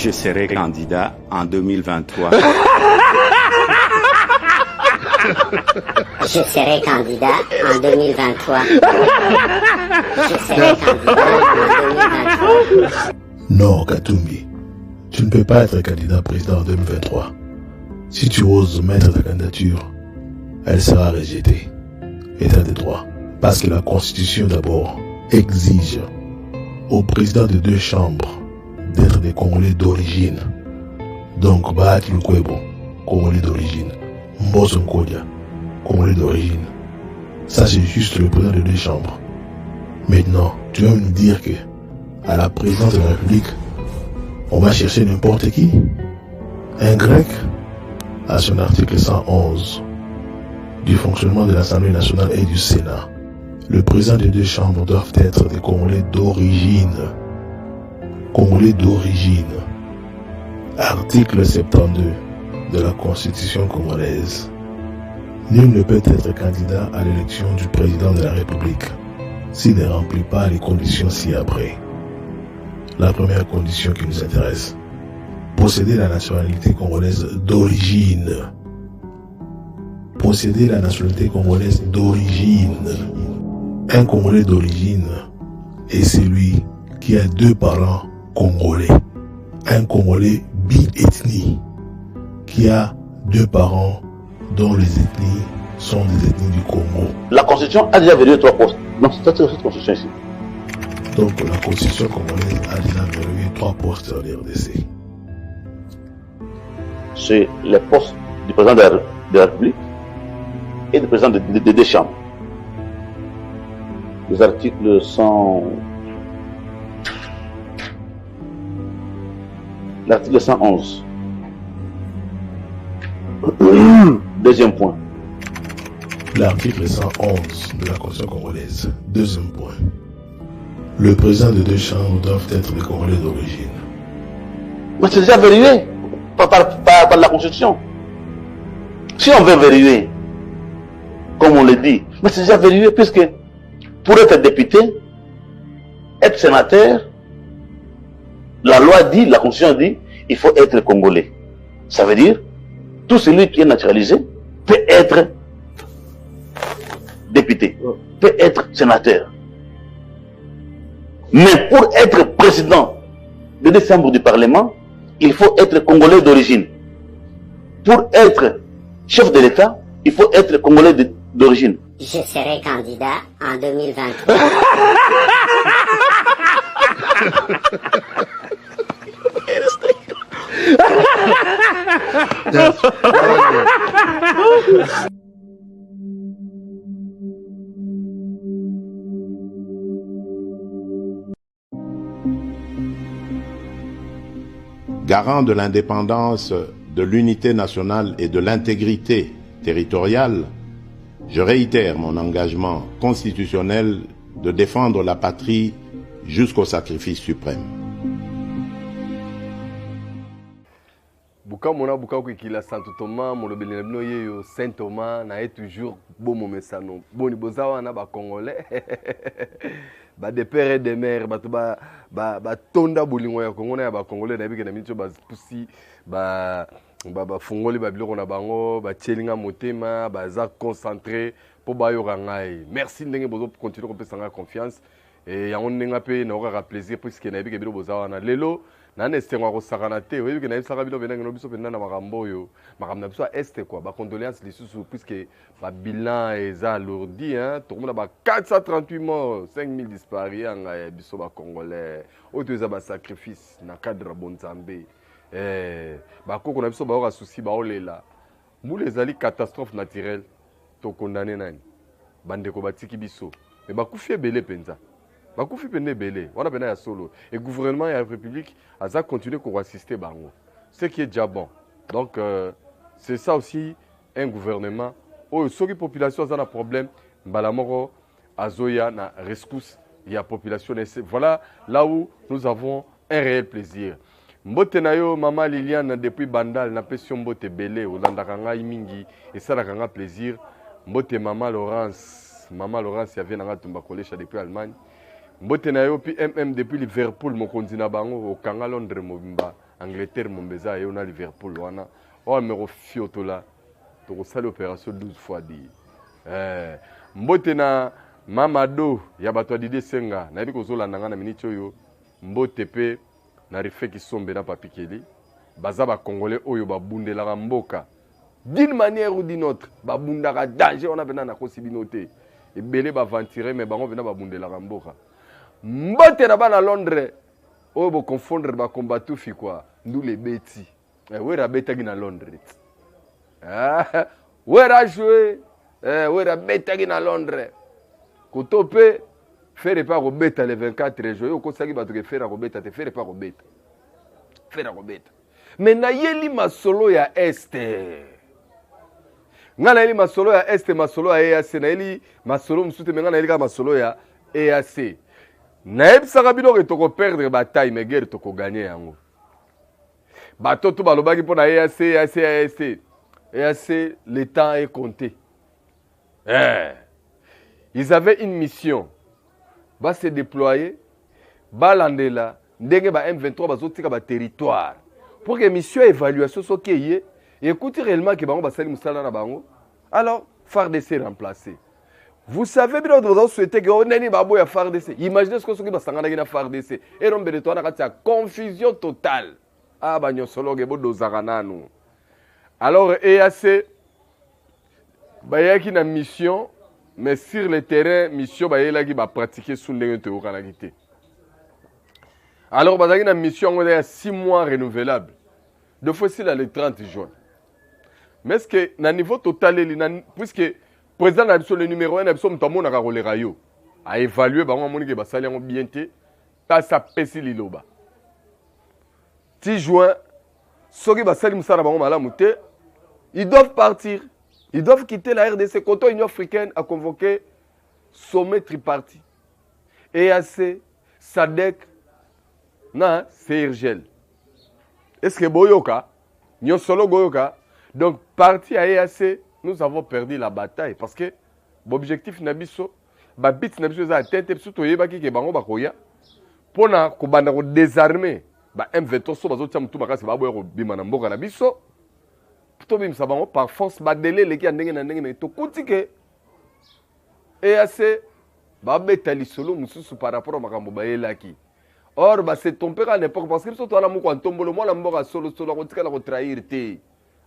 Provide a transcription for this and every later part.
Je serai candidat en 2023. Je serai candidat en 2023. Je serai candidat en 2023. Non, Katumbi, tu ne peux pas être candidat président en 2023. Si tu oses mettre ta candidature, elle sera rejetée. État de droit. Parce que la Constitution d'abord exige au président de 2 chambres d'être des Congolais d'origine. Donc, Bahati Lukwebo, Congolais d'origine. Mbosso Nkodia, Congolais d'origine. Ça, c'est juste le président de 2 chambres. Maintenant, tu vas me dire que à la présidence de la République, on va chercher n'importe qui. Un grec, à son article 111 du fonctionnement de l'Assemblée nationale et du Sénat, le président des 2 chambres doivent être des Congolais d'origine. Congolais d'origine. Article 72 de la Constitution congolaise. Nul ne peut être candidat à l'élection du président de la République s'il ne remplit pas les conditions ci-après. La première condition qui nous intéresse: posséder la nationalité congolaise d'origine. Posséder la nationalité congolaise d'origine. Un Congolais d'origine est celui qui a 2 parents congolais. Un Congolais bi-ethnie qui a 2 parents dont les ethnies sont des ethnies du Congo. La Constitution a déjà verrouillé 3 postes. Non, c'est cette Constitution ici. Donc la Constitution congolaise a déjà verrouillé 3 postes en RDC. C'est les postes du président de la République et du président des 2 chambres. Les articles 100... L'article 111. Deuxième point. L'article 111 de la Constitution congolaise. Deuxième point. Le président de 2 chambres doivent être des Congolais d'origine. Mais c'est déjà verrouillé par la Constitution. Si on veut verrouiller, comme on le dit, mais c'est déjà verrouillé puisque pour être député, être sénateur, la loi dit, la Constitution dit, il faut être congolais. Ça veut dire, tout celui qui est naturalisé peut être député, peut être sénateur. Mais pour être président de 2 chambres du Parlement, il faut être congolais d'origine. Pour être chef de l'État, il faut être congolais d'origine. Je serai candidat en 2023. Garant de l'indépendance, de l'unité nationale et de l'intégrité territoriale, je réitère mon engagement constitutionnel de défendre la patrie jusqu'au sacrifice suprême. Bukamona Bukaku Kila Santo Thomas, Molobeli Nabino Yeyo Saint Thomas, na toujours beau momesano. Boni bozawa na ba Congolais. Ba de pères et de mères, ba tonda bolingo ya Congo na ba Congolais na bike na mincho ba pusi ba fungoli ba biloko na bango, ba tchelinga motema, ba za concentré pour ba yo rangai. Merci ndenge bozo continuer ko pesa nga confiance et yango ndenge pe na okaka plaisir puisque na bike biloko bozawa na lelo. Nane estengwa ko sakana te oyebi ke na bisaka bino benanga no biso penda na makambo yo makambo na biso este quoi ba condoléances lisusu puisque ba bilan eza lourdi hein tout le monde ba 438 morts 5000 disparus anga biso ba congolais oto eza ba sacrifice na cadre bonzambe ba koko na biso ba ora souci ba olela mule ezali catastrophe naturelle to condamner nani bande ko batiki biso mais ba kufi ebele penza bakufi pene belé on a pena ya solo et gouvernement et la république a continué qu'on assister bango ce qui est déjà bon donc c'est ça aussi un gouvernement où ceux qui population ont un problème balamoro azoya na rescousse il y a population voilà là où nous avons un réel plaisir mbote na yo mama Liliane depuis Bandal na pession mbote belé olandaka ngai mingi et ça la kanga plaisir mbote mama Laurence y avait na tumba collège depuis Allemagne. mbote na yo pi depuis Liverpool mokonzi na bango okanga Londres mobimba Angleterre mombeza yo na Liverpool wana o numéro fiotola to sala opération 12 fois dit mbote na Mamado ya bato Didi Senga na bi kozola nanga na minute oyo mbote pe na Rifeki Sombe na Papikeli baza ba congolais oyo babundelaka mboka d'une manière ou d'une autre babundaka danger on a bena na kosibinote ebele baventurer mais bango bena babundelaka mboka mbote na bana Londres oyo bo confondre ba combattu fi quoi nous les beti wera betaki na Londres wera jouer wera betaki na Londres kotope faire pas robeta le 24 juillet ko saki ba to faire robeta te faire pas robeta mais na yeli masolo ya este ngana yeli masolo ya este masolo ya EAC na yeli masolo msute me ngana yeli ka masolo ya EAC na yebisaka bino ke toko perdre bataille mais guerre toko gagner yango bato to balobaki po na EAC le temps est compté ils avaient une mission va se déployer balandela ndenge ba M23 bazotika ba territoire pour que mission évaluation soki yé écoutez réellement que bango basali musala na bango alors FARDC remplacé vous savez bien que vous souhaitez que on neni babo ya FARDC imaginez ce que soki basangana na FARDC et rombe de toi na kati ya confusion totale ah banyo sologe bodozaka nanu alors EAC bayaki na mission mais sur le terrain mission bayelaki ba pratiquer sous ndenge te okanaki te. Alors, il y a une mission de 6 mois renouvelable. De fois, c'est le 30 juin. Mais est-ce que, à niveau total, puisque le président a le numéro 1, a évalué, il a salé bien, pas sa pesi liloba. 6 juin, ceux qui ils doivent partir. Ils doivent quitter la RDC. Quand l'Union africaine a convoqué sommet tripartite. EAC, SADC, non, c'est Irgel. Est-ce que Boyoka, nous solo Boyoka, donc parti à EAC, nous avons perdu la bataille parce que l'objectif Nabiso, babit Nabiso a tête surtout yebaki ke bango bakoya pour na ko banda ko désarmer ba M23 so bazo tsamutu makasi ba boyo bima na mboka na biso to bim sa bango par force ba délai leki ndenge na ndenge mais to kutike EAC ba betali solo mususu par rapport à makambo ba yelaki. Or, c'est tombé à l'époque parce que surtout à la mouko tombe le moi la mboka solo kotika la trahir te.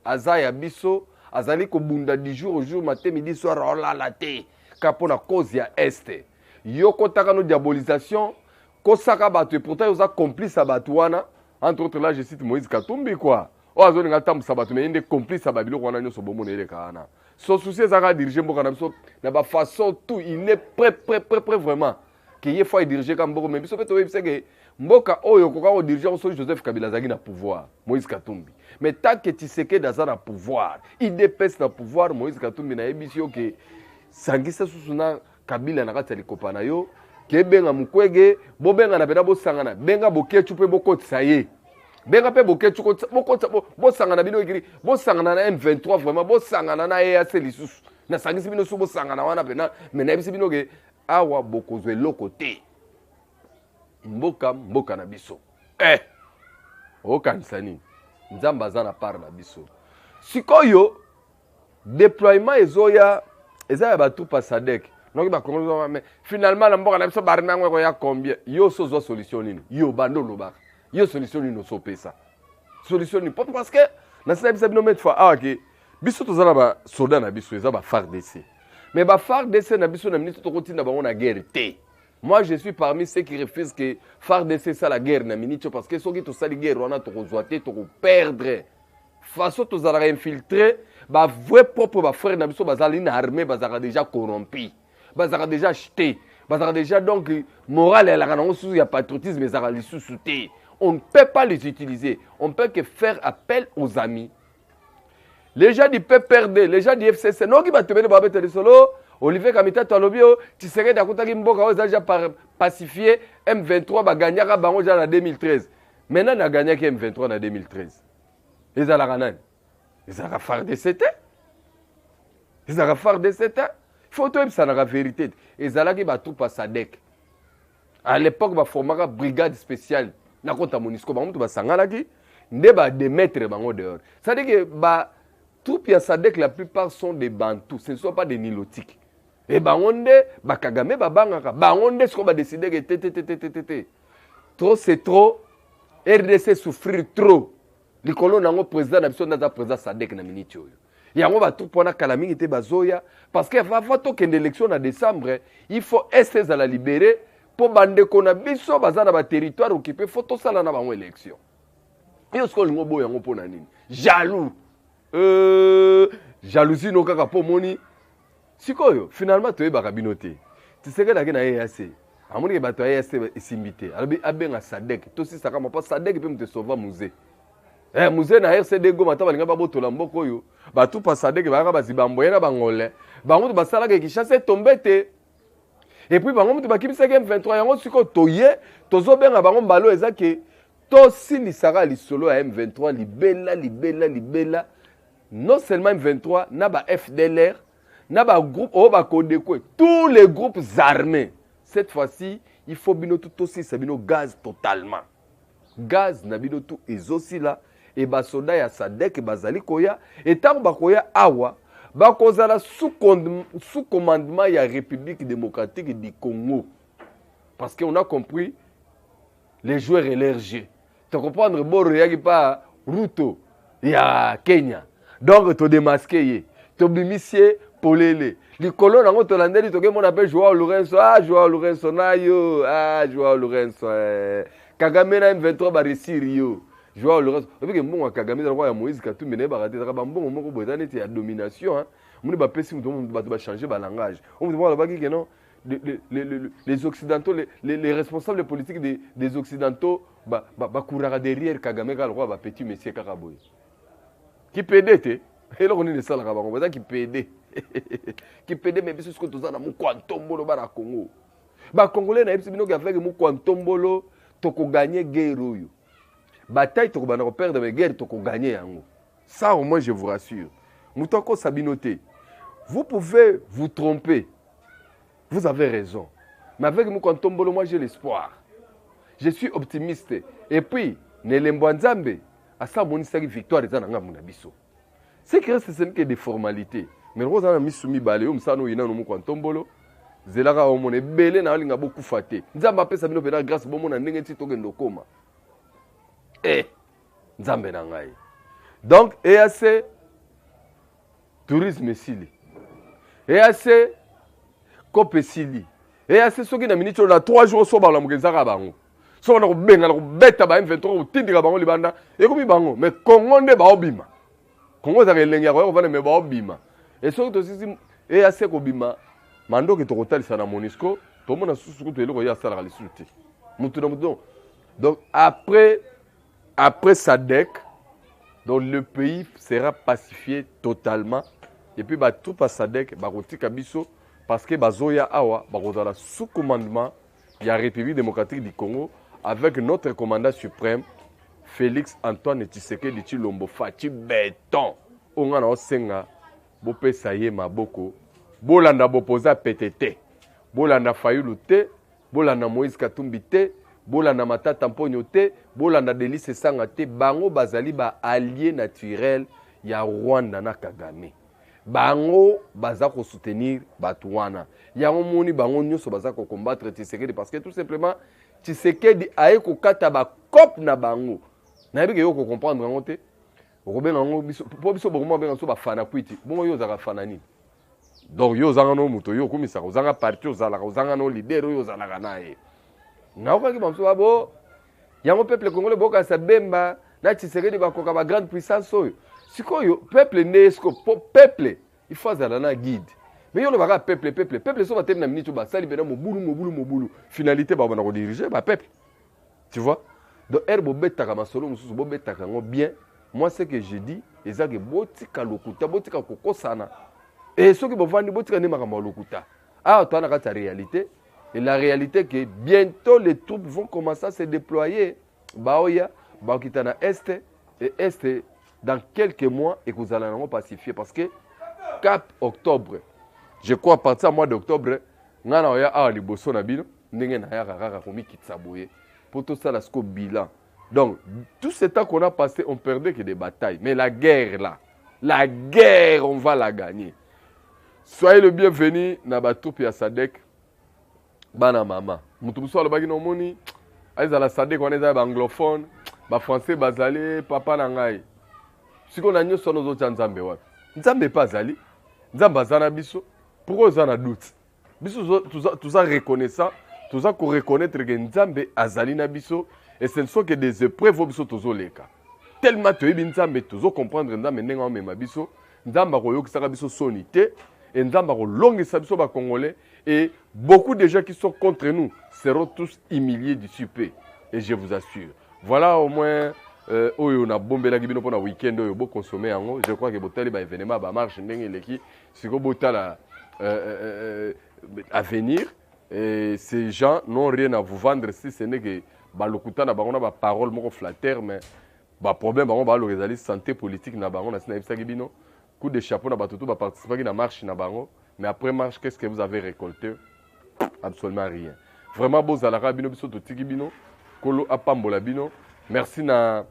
Azaya biso, azali ko bunda du jour au jour matin midi soir oh là la te. Kapona cause ya este. Yo kotaka no diabolisation, ko saka batu et pourtant ils ont complice à batuana. Entre autres là je cite Moïse Katumbi quoi. Oh azoni ngata musabatu mais inde complice à babilo wana nyoso bomo na ile kana. So souci zaka diriger mboka na biso na ba façon tout il est prêt vraiment. Qu'il y faut diriger comme beaucoup mais biso peut oui c'est que mboka oyo koka diriger so Joseph Kabila zaki na pouvoir Moïse Katumbi mais tant que Tshisekedi dans na pouvoir il dépêche na pouvoir Moïse Katumbi na ebisio que sangisa susuna Kabila na kati likopana yo ke benga mukwege bo benga na bena bo sangana benga bokechu pe bokotisa ye benga pe bokechu bokotisa bo sangana bino ikiri bo sangana na M23 vraiment bo sangana na EAC lisusu na sangisi bino so bo sangana wana pena mais na ebisi bino ke awa bokozwe lokote mboka na biso okanisa nini nzambe aza na part na biso sikoyo déploiement ezoya eza ya batroupe SADC noki bakongoli mais finalement na mboka na biso barme yango ekoya combien yo sozwa solution nini yo bando lobaka yo solution nini osopesa solution nini parce que na sina bisa bino mete fois awa ke biso toza na basoda na biso eza FARDC mais FARDC na biso na minute tokotinda bango na guerre te. Moi, je suis parmi ceux qui refusent que FARDC ça la guerre na minute parce que ceux qui tout ça la guerre on a tout zoaté tout perdre. Façon tous à infiltrer, bah vrai propre bah frère na biso bazali na armée bazara déjà corrompu. Bazara déjà acheté. Bazara déjà donc morale et la ranon sous il y a patriotisme mais bazara les sous-souté. On ne peut pas les utiliser. On peut que faire appel aux amis. Les gens du PPRD, les gens du FCC, non qui va te mettre babé télé solo. Olivier Kamita Talobio, tu serais d'accord avec Mboka, vous avez déjà pacifié M23, va gagner à Bango en 2013. Maintenant, on a gagné M23 en 2013. Ils ont la ranane. Ils ont fait des CT. Ils ont fait des CT. Il faut tout ça dans la vérité. Ils ont la tout pas SADC. À l'époque, ba formaka brigade spéciale. Na kota Monisco, ba mutu ba sangana ki, nde ba démettre bango dehors. Ça veut dire que ba troupes ya SADC la plupart sont des Bantous, ce ne sont pas des Nilotiques. Et bango nde ba Kagame ba bangaka, bango nde ce qu'on va décider que té. Trop c'est trop. RDC souffrir trop. Likolo nango président na biso na président SADC na minute oyo. Yango ba tout pona kala mingi te bazoya parce que va to kende élection en décembre, il faut essayer à la libérer pour bande ko na biso baza na ba territoire occupé faut to sala na bango élection. Yo sko lingo boya ngo pona nini? Jaloux. Jalousie no kaka po moni. Sikoyo finalement to yeba kabinote. Tu sais que la na EAC. Amoni ke bato EAC isimbité. Albi abenga SADC. To si saka ma pas SADC peut me sauver musée. Musée na RCD go mata balinga ba botola mboko yo. Ba tout pas SADC ba ba zibamboye na bangole. Bango to basala ke Kinshasa tombete. Et puis bango to bakibisa ke M23 yango siko toye tozo benga bango mbalo ezake to silisaka lisolo ya M23 libela. Non seulement M23 na ba FDLR na ba groupe o ba Kodeko tous les groupes armés. Cette fois-ci, il faut bino tout aussi sabino gaz totalement. Gaz na bino tout ezosi là et ba soda ya SADC bazali koya et tant ba koya awa ba kozala sous commandement ya République démocratique du Congo. Parce qu'on a compris les joueurs élargis. Tu comprends bon yaki pa Ruto ya Kenya. Donc to démasquer to bimisie polele. Likolo nango to landeli to ke mon appelle Joao Lourenço. Joao Lourenço na yo. Joao Lourenço. Kagame na M23 ba réussir yo. Joao Lourenço. Et puis que mbongo Kagame na ya Moïse Katumbi ne ba raté ka ba mbongo moko boza neti ya domination hein. Muni ba pesi muto ba changer ba langage. On me demande ba ki que non les occidentaux les responsables politiques des occidentaux ba courara derrière Kagame ka le roi ba petit monsieur Kakaboy. Qui pédé et là on est ça là ba ko qui pédé. Qui pédé mais biso ce que tozana mu kwantombolo ba na Congo. Ba congolais na bino ka avec mu kwantombolo toko gagner guerre oyo. Bataille toko ba na perdre mais guerre toko gagner yango. Ça au moins je vous rassure. Mutoko Sabinoté. Vous pouvez vous tromper. Vous avez raison. Mais avec mu kwantombolo moi j'ai l'espoir. Je suis optimiste et puis Nelembo Nzambe à ça monisaki victoire ezana nga muna biso. C'est que ce n'est que des formalités. Mais nous avons mis soumis balé, nous avons mis nous kwantombolo. Zelaka o mone belé na linga beaucoup faté. Nzamba pesa bino pena grâce bon mona ndenge ti tokendo koma. Nzambe na ngai. Donc EAC tourisme sili. EAC kope sili. EAC soki na minute na 3 jours so ba la mukenzaka bango. So na ko benga na ko beta ba M23 ko tindika bango libanda. Ekomi bango mais Congo nde ba obima. Congo za kelengi ya ko vana me ba obima. Et ce que tu et assez kobima mando que total ça na Monisco tout le monde a sous que eloko ya sala lisuti mutu na mutu. Donc après SADC donc le pays sera pacifié totalement et puis ba tout pas SADC ba kotika biso parce que bazoya awa ba kozala sous commandement ya République démocratique du Congo avec notre commandant suprême Félix Antoine Tshisekedi Tshilombo Fachi béton on a osenga bopesa ye maboko bolanda bopoza PTT bolanda Fayulu te bolanda Moïse Katumbi te bolanda Matata Mponyo te bolanda Delice Sanga te bango bazali ba allié naturel ya Rwanda na Kagame bango baza ko soutenir Batouana yango moni bango nyoso baza ko combattre Tshisekedi parce que tout simplement Tshisekedi aye ko kata ba cop na bango na yebike yo ko comprendre bango te Robin nango biso po biso bokoma benga so ba fana kwiti bongo yo zaka fana nini donc yo zanga no muto yo komisa ko zanga parti yo zala ko zanga no leader yo zala kana ye na ko ki bamso babo yango peuple congolais boka sa bemba na Tshisekedi ba koka ba grande puissance oyo sikoyo peuple nesko peuple il faut zala na guide mais yo no baka peuple so ba temna minute ba sali bena mobulu finalité ba bana ko diriger ba peuple tu vois donc herbo betaka masolo mususu bo betaka ngo bien. Moi, ce que je dis, c'est que botika lokuta, botika kokosana. Et ceux qui vont vendre, botika ne marama lokuta. Ah, tu as la réalité. Et la réalité est que bientôt les troupes vont commencer à se déployer. Baoya, Baokitana Est, et Est, dans quelques mois, et que vous allez en pacifier. Parce que, cap octobre, je crois à partir du mois d'octobre, nous avons liboso nabino. ndenge na ya kaka komi kitsaboye pour tout ça la sco bilan. Donc tout ce temps qu'on a passé, on perdait que des batailles, mais la guerre là, la guerre on va la gagner. Soyez le bienvenu na batoupi ya Sadek bana mama. Mutubuso alobaki no moni aiza la Sadek on est anglophone, ba français bazali papa na ngai. Siko na nyoso nozo tsanzambe wapi? Nzambe pas zali. Nzambe azana biso. Pourquoi vous en avez doute? Biso tout ça reconnaissant, tout ça qu'on reconnaître que Nzambe azali na biso et ce ne sont que des épreuves biso tozo leka. Tellement tu es Nzambe tozo comprendre Nzambe nenga mema biso, Nzambe koyokisa biso sonité et Nzambe kolongisa biso ba congolais et beaucoup de gens qui sont contre nous seront tous humiliés du super et je vous assure. Voilà au moins oyo na bombela ki bino pona week-end oyo bo consommer yango. Je crois que botali ba événement ba marche ndenge leki siko botala à venir et ces gens n'ont rien à vous vendre si ce n'est que balokuta na bango na ba parole moko flatteur mais ba problème bango ba lo rezali santé politique na bango na sina ebisaki bino coup de chapeau na batutu ba participer na marche na bango mais après marche qu'est-ce que vous avez récolté? Absolument rien. Vraiment beau zalaka bino biso totiki bino kolo apambola bino. Merci na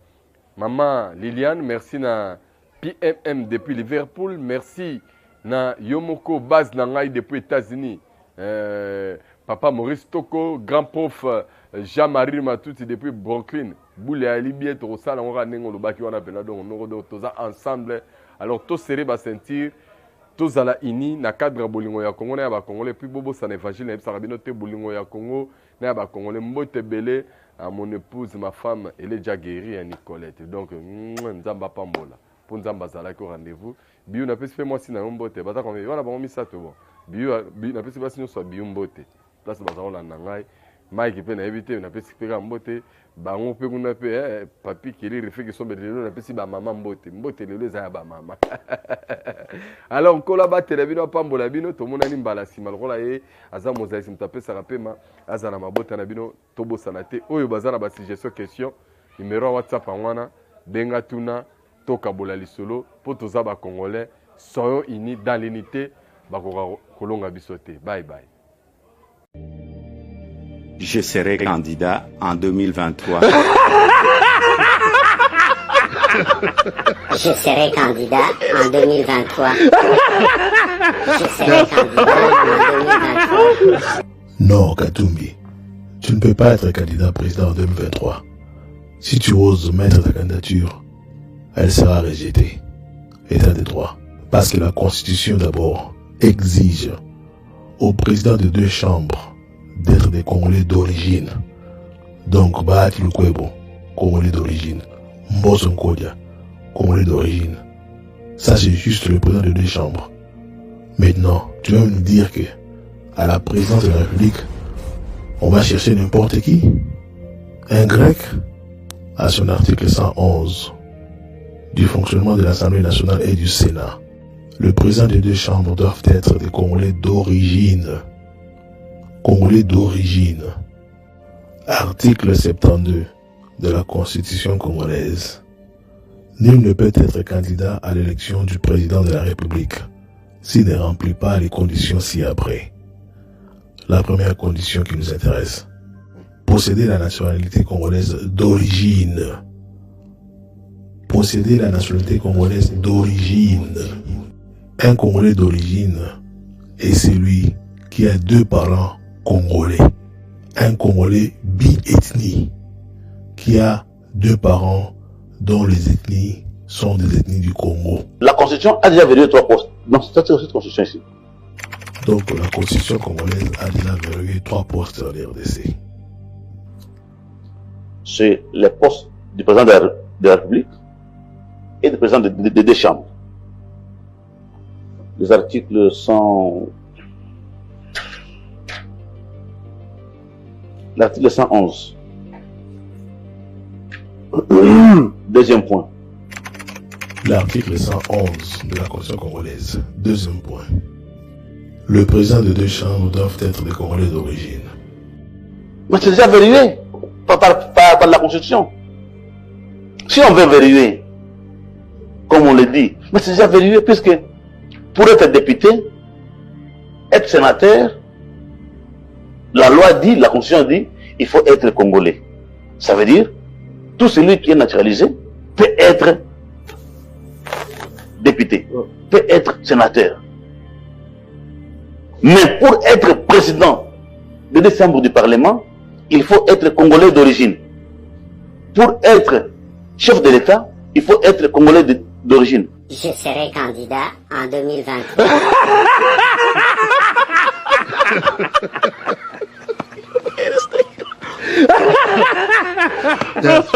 maman Liliane, merci na PMM depuis Liverpool, merci na Yomoko Baz Nangai depuis États-Unis, papa Maurice Toko, grand prof Jean-Marie Matouti depuis Brooklyn, Boule Alibiet, Rosal, on va nengo le baki on appelle donc on tous ensemble. Alors tous serrés ba sentir, tous à la ini na cadre bolingo ya Congo na ba Congolais puis bobo san évangile na bisarabino te bolingo ya Congo na ba Congolais mbote belé à mon épouse ma femme elle est déjà guérie à Nicolette. Donc nzamba pambola. Pour nzamba zala ko rendez-vous. Biu na pesi fait moi si na mbote bata comme on a bon mi ça tout bon. Biu na pesi basi no so biu mbote. Place bazalo na ngai. Mike pe na éviter na pesi pe mbote. Bango pe kuna pe papi qui les refait que son belelo na pesi ba maman mbote. Mbote lelo za ba maman. Alors on collabate la bino pambola bino to mona ni mbala sima lokola ye aza mozaisi mtapesa rapema aza na mabota na bino tobo sanate oyo bazana ba suggestion question numéro WhatsApp wana benga tuna toka bola lisolo po toza ba congolais soyons unis dans l'unité bakoka kolonga bisote. Bye bye. Je serai candidat en 2023. Je serai candidat en 2023. Je serai candidat en 2023. Non, Katumbi, tu ne peux pas être candidat président en 2023. Si tu oses mettre ta candidature, elle sera rejetée. État de droit. Parce que la Constitution d'abord exige au président de 2 chambres d'être des Congolais d'origine. Donc, Bahati Lukwebo, Congolais d'origine. Mbosso Nkodia, Congolais d'origine. Ça, c'est juste le président de 2 chambres. Maintenant, tu vas nous dire que, à la présidence de la République, on va chercher n'importe qui. Un grec, à son article 111 du fonctionnement de l'Assemblée nationale et du Sénat. Le président des 2 chambres doivent être des Congolais d'origine. Congolais d'origine. Article 72 de la Constitution congolaise. Nul ne peut être candidat à l'élection du président de la République s'il ne remplit pas les conditions ci-après. La première condition qui nous intéresse. Posséder la nationalité congolaise d'origine. Posséder la nationalité congolaise d'origine. Un Congolais d'origine est celui qui a 2 parents congolais. Un Congolais bi-ethnie qui a 2 parents dont les ethnies sont des ethnies du Congo. La Constitution a déjà verrouillé 3 postes. Non, c'est cette Constitution ici. Donc la Constitution congolaise a déjà verrouillé 3 postes dans les RDC. C'est les postes du président de la République et du président des 2 chambres. Les articles 100... L'article 111. Deuxième point. L'article 111 de la Constitution congolaise. Deuxième point. Le président de 2 chambres doivent être des Congolais d'origine. Mais c'est déjà verrouillé par la Constitution. Si on veut verrouiller, comme on le dit, mais c'est déjà verrouillé puisque pour être député, être sénateur, La loi dit, la Constitution dit, il faut être congolais. Ça veut dire, tout celui qui est naturalisé peut être député, peut être sénateur. Mais pour être président de décembre du Parlement, il faut être congolais d'origine. Pour être chef de l'État, il faut être congolais d'origine. Je serai candidat en 2023. Yes.